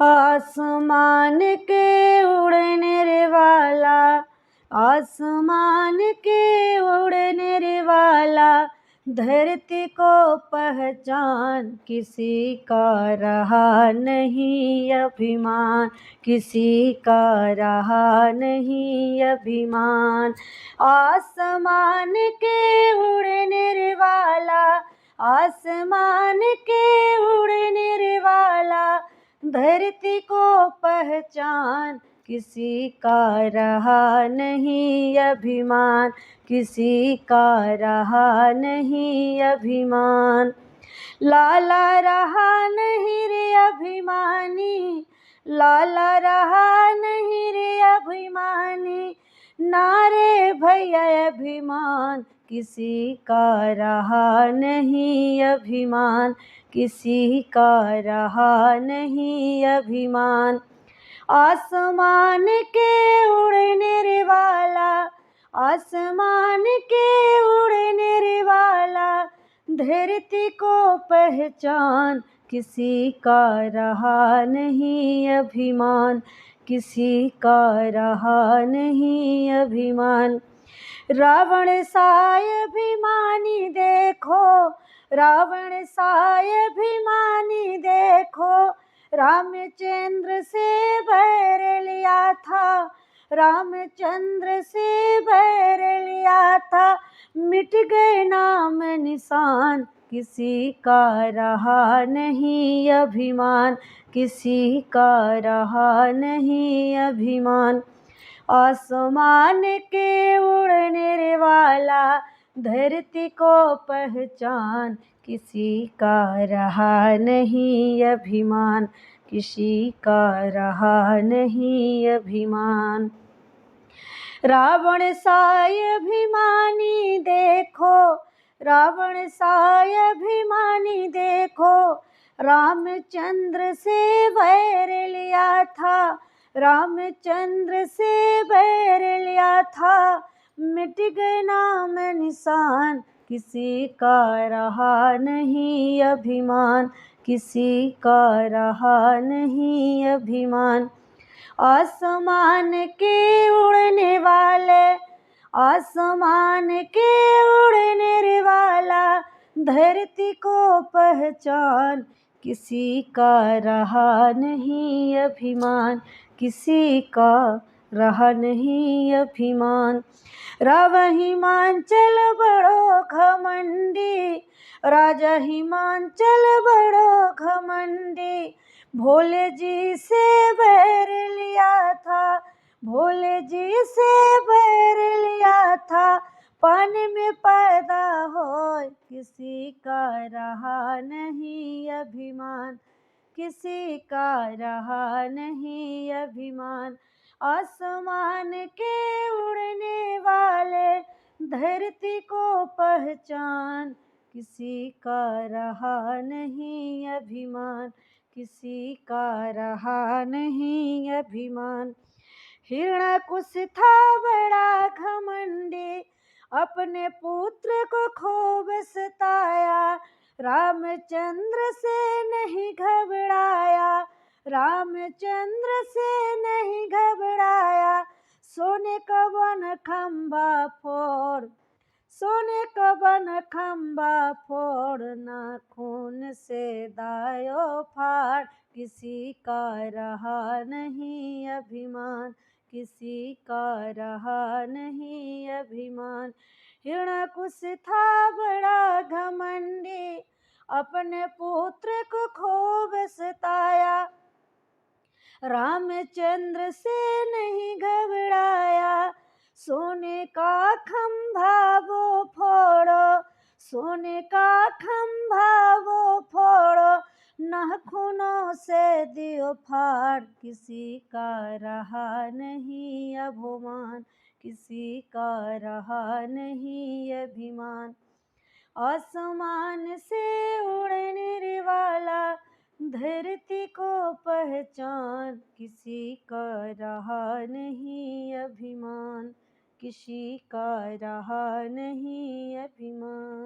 आसमान के उड़ने रे वाला, आसमान के उड़ने रे वाला, धरती को पहचान किसी का रहा नहीं अभिमान, किसी का रहा नहीं अभिमान। आसमान के उड़ने रे वाला, आसमान के उड़ने रे वाला, धरती को पहचान किसी का रहा नहीं अभिमान, किसी का रहा नहीं अभिमान। लाला रहा नहीं रे अभिमानी, लाला रहा नहीं रे अभिमानी, नारे भैया अभिमान किसी का रहा नहीं अभिमान, किसी का रहा नहीं अभिमान। आसमान के उड़ने रे वाला, आसमान के उड़ने रे वाला, धरती को पहचान किसी का रहा नहीं अभिमान, किसी का रहा नहीं अभिमान। रावण सा अभिमानी देखो, रावण सा अभिमानी देखो, रामचंद्र से बैर लिया था, रामचंद्र से बैर लिया था, मिट गए नाम निशान किसी का रहा नहीं अभिमान, किसी का रहा नहीं अभिमान। आसमान के उड़ने रे वाला, धरती को पहचान किसी का रहा नहीं अभिमान, किसी का रहा नहीं अभिमान। रावण सा अभिमानी देखो, रावण सा अभिमानी देखो, रामचंद्र से बैर लिया था, रामचंद्र से बैर लिया था, मिट गए नाम निशान किसी का रहा नहीं अभिमान, किसी का रहा नहीं अभिमान। आसमान के उड़ने वाले, आसमान के उड़ने रे वाला, धरती को पहचान किसी का रहा नहीं अभिमान, किसी का रहा नहीं अभिमान। राजा हिमांचल बड़ो घमंडी, राजा हिमांचल बड़ो घमंडी, भोले जी से बैर लिया था, भोले जी से बैर लिया था, पानी में पैदा हो किसी का रहा नहीं अभिमान, किसी का रहा नहीं अभिमान। आसमान के उड़ने वाले, धरती को पहचान किसी का रहा नहीं अभिमान, किसी का रहा नहीं अभिमान। हिरण्यकुश था बड़ा घमंडी, अपने पुत्र को खूब सताया, रामचंद्र से नहीं घबराया, रामचंद्र से नहीं घबराया। सोने का बन खंबा फोड़, सोने का बन खंबा फोड़ना, खून से दायो फाड़ किसी का रहा नहीं अभिमान, किसी का रहा नहीं अभिमान। हिरण्यकुश था बड़ा घमंडी, अपने पुत्र को खूब सताया, रामचंद्र से नहीं घबराया। सोने का खंभा वो फोड़ो, सोने का खंभा वो फोड़ो, नाखूनों से दियो फाड़ किसी का रहा नहीं अभिमान, किसी का रहा नहीं अभिमान। आसमान से उड़ने रे वाला, धरती को पहचान किसी का रहा नहीं अभिमान, किसी का रहा नहीं अभिमान।